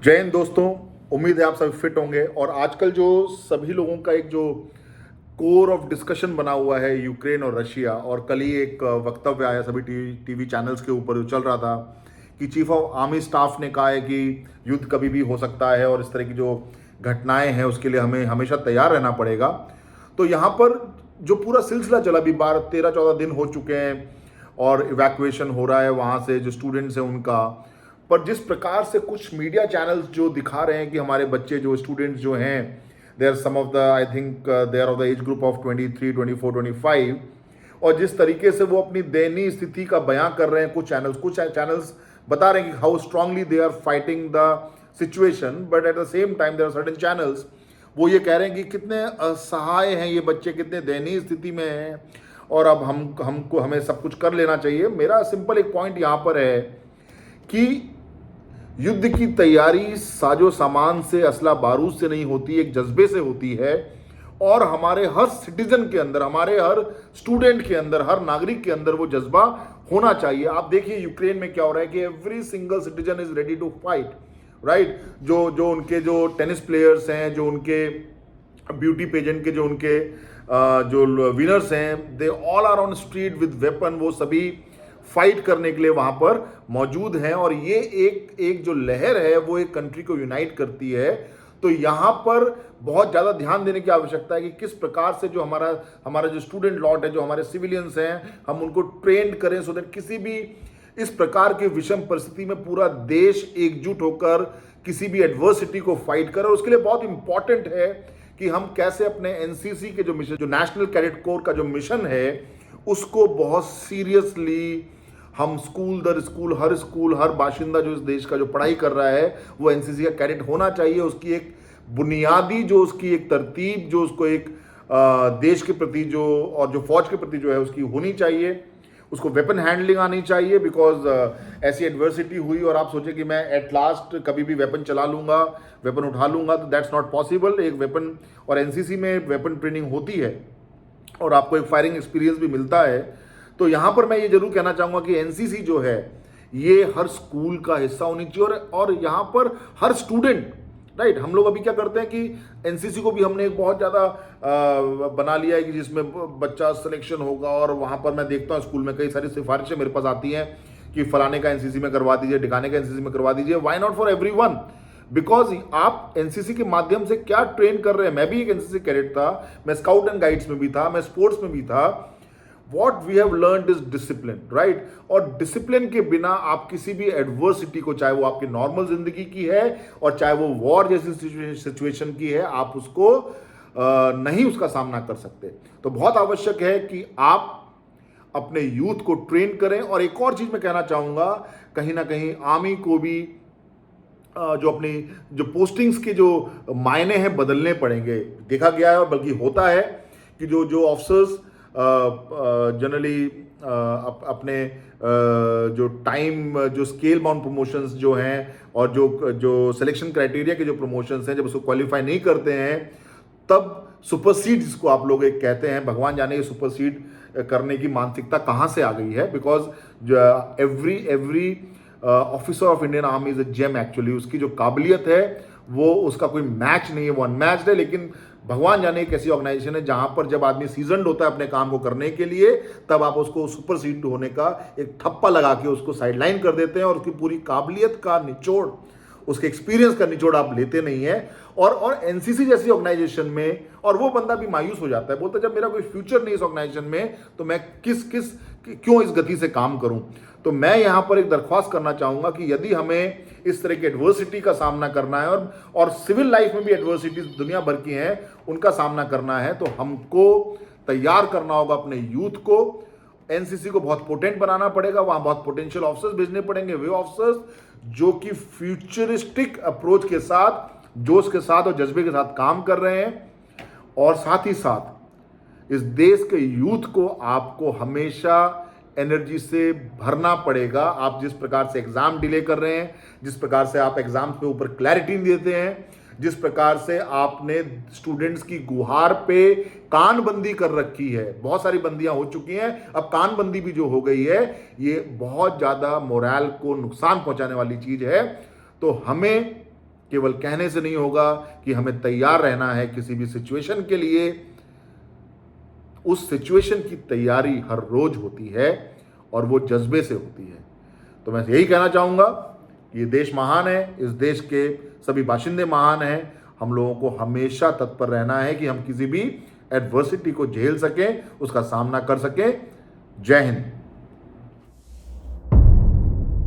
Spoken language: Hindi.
जय हिंद दोस्तों। उम्मीद है आप सभी फिट होंगे। और आजकल जो सभी लोगों का एक जो कोर ऑफ डिस्कशन बना हुआ है यूक्रेन और रशिया, और कल ही एक वक्तव्य आया सभी टीवी चैनल्स के ऊपर जो चल रहा था कि चीफ ऑफ आर्मी स्टाफ ने कहा है कि युद्ध कभी भी हो सकता है और इस तरह की जो घटनाएं हैं उसके लिए हमें हमेशा तैयार रहना पड़ेगा। तो यहाँ पर जो पूरा सिलसिला चला, अभी 12-13-14 दिन हो चुके हैं और इवैक्यूएशन हो रहा है वहाँ से जो स्टूडेंट्स हैं उनका। पर जिस प्रकार से कुछ मीडिया चैनल्स जो दिखा रहे हैं कि हमारे बच्चे जो स्टूडेंट्स जो हैं, they are some of the, I think they are of the age group of 23, 24, 25, और जिस तरीके से वो अपनी दयनीय स्थिति का बयां कर रहे हैं, कुछ चैनल्स बता रहे हैं कि how strongly they are fighting the situation, but at the same time there are certain channels वो ये कह रहे हैं कि कितने असहाय हैं ये बच्चे, कितने दयनीय स्थिति में हैं और अब हमें सब कुछ कर लेना चाहिए। मेरा सिंपल एक पॉइंट यहाँ पर है कि युद्ध की तैयारी साजो सामान से, असला बारूद से नहीं होती, एक जज्बे से होती है। और हमारे हर सिटीजन के अंदर, हमारे हर स्टूडेंट के अंदर, हर नागरिक के अंदर वो जज्बा होना चाहिए। आप देखिए यूक्रेन में क्या हो रहा है कि every single citizen is ready to fight, right. जो उनके जो टेनिस प्लेयर्स हैं, जो उनके ब्यूटी पेजेंट के जो उनके जो विनर्स हैं, they all are on street with weapon. वो सभी फाइट करने के लिए वहां पर मौजूद हैं और ये एक जो लहर है वो एक कंट्री को यूनाइट करती है। तो यहां पर बहुत ज्यादा ध्यान देने की आवश्यकता है कि किस प्रकार से जो हमारा जो स्टूडेंट लॉट है, जो हमारे सिविलियंस हैं, हम उनको ट्रेंड करें सो दैट किसी भी इस प्रकार के विषम परिस्थिति में पूरा देश एकजुट होकर किसी भी एडवर्सिटी को फाइट करे। और उसके लिए बहुत इंपॉर्टेंट है कि हम कैसे अपने एनसीसी के जो मिशन, जो नेशनल कैडेट कोर का जो मिशन है, उसको बहुत सीरियसली हम स्कूल, हर बाशिंदा जो इस देश का जो पढ़ाई कर रहा है वो एनसीसी का कैडेट होना चाहिए। उसकी एक बुनियादी जो उसकी एक तरतीब, जो उसको एक देश के प्रति जो और जो फौज के प्रति जो है उसकी होनी चाहिए। उसको वेपन हैंडलिंग आनी चाहिए, बिकॉज ऐसी एडवर्सिटी हुई और आप सोचे कि मैं एट लास्ट कभी भी वेपन चला लूंगा, वेपन उठा लूंगा, तो दैट्स नॉट पॉसिबल। एक वेपन, और एनसीसी में वेपन ट्रेनिंग होती है और आपको एक फायरिंग एक्सपीरियंस भी मिलता है। तो यहां पर मैं ये जरूर कहना चाहूंगा कि एनसीसी जो है ये हर स्कूल का हिस्सा होनी चाहिए और यहां पर हर स्टूडेंट, राइट। हम लोग अभी क्या करते हैं कि एनसीसी को भी हमने एक बहुत ज़्यादा बना लिया है कि जिसमें बच्चा सिलेक्शन होगा, और वहां पर मैं देखता हूँ स्कूल में कई सारी सिफारिशें मेरे पास आती हैं कि फलाने का एनसीसी में करवा दीजिए, ढिकाने का एनसीसी में करवा दीजिए। Why not for everyone? Because आप एनसीसी के माध्यम से क्या ट्रेन कर रहे हैं। मैं भी एक एनसीसी कैडेट था, मैं स्काउट एंड गाइड्स में भी था, मैं स्पोर्ट्स में भी था। What we have learned is discipline, right? और डिसिप्लिन के बिना आप किसी भी एडवर्सिटी को, चाहे वो आपकी नॉर्मल जिंदगी की है और चाहे वो वॉर जैसी सिचुएशन की है, आप उसको नहीं उसका सामना कर सकते। तो बहुत आवश्यक है कि आप अपने यूथ को ट्रेन करें। और एक और चीज मैं कहना चाहूंगा, कहीं ना कहीं आर्मी को भी जो अपनी जो पोस्टिंग्स के जो मायने हैं बदलने पड़ेंगे। देखा गया है, बल्कि होता है कि जो ऑफिसर्स जनरली अपने जो टाइम, जो स्केल बाउंड प्रमोशंस जो हैं और जो सिलेक्शन क्राइटेरिया के जो प्रमोशंस हैं, जब उसको क्वालिफाई नहीं करते हैं तब सुपरसीड, जिसको आप लोग एक कहते हैं, भगवान जाने ये सुपरसीड करने की मानसिकता कहाँ से आ गई है। Because every officer of Indian army is a gem actually. उसकी जो काबिलियत है वो, उसका कोई मैच नहीं है, वो अनमैच्ड है। लेकिन भगवान जाने एक ऐसी ऑर्गेनाइजेशन है जहां पर जब आदमी सीजनड होता है अपने काम को करने के लिए, तब आप उसको सुपरसीड होने का एक ठप्पा लगा के उसको साइडलाइन कर देते हैं और उसकी पूरी काबिलियत का निचोड़, उसके एक्सपीरियंस का निचोड़ आप लेते नहीं है। और एनसीसी जैसी ऑर्गेनाइजेशन में, और वो बंदा भी मायूस हो जाता है, बोलता है जब मेरा कोई फ्यूचर नहीं इस ऑर्गेनाइजेशन में तो मैं क्यों इस गति से काम करूं। तो मैं यहां पर एक दरख्वास्त करना चाहूंगा कि यदि हमें इस तरह की एडवर्सिटी का सामना करना है और सिविल लाइफ में भी एडवर्सिटीज दुनिया भर की हैं, उनका सामना करना है, तो हमको तैयार करना होगा अपने यूथ को। एनसीसी को बहुत पोटेंट बनाना पड़ेगा, वहां बहुत पोटेंशियल ऑफिसर्स भेजने पड़ेंगे, वे ऑफिसर्स जो कि फ्यूचरिस्टिक अप्रोच के साथ, जोश के साथ और जज्बे के साथ काम कर रहे हैं। और साथ ही साथ इस देश के यूथ को आपको हमेशा एनर्जी से भरना पड़ेगा। आप जिस प्रकार से एग्जाम डिले कर रहे हैं, जिस प्रकार से आप एग्जाम के ऊपर क्लैरिटी देते हैं, जिस प्रकार से आपने स्टूडेंट्स की गुहार पे कानबंदी कर रखी है, बहुत सारी बंदियां हो चुकी हैं, अब कानबंदी भी जो हो गई है, ये बहुत ज्यादा मोरल को नुकसान पहुंचाने वाली चीज है। तो हमें केवल कहने से नहीं होगा कि हमें तैयार रहना है किसी भी सिचुएशन के लिए। उस सिचुएशन की तैयारी हर रोज होती है और वो जज्बे से होती है। तो मैं यही कहना चाहूँगा, ये देश महान है, इस देश के सभी बाशिंदे महान हैं। हम लोगों को हमेशा तत्पर रहना है कि हम किसी भी एडवर्सिटी को झेल सकें, उसका सामना कर सकें। जय हिंद।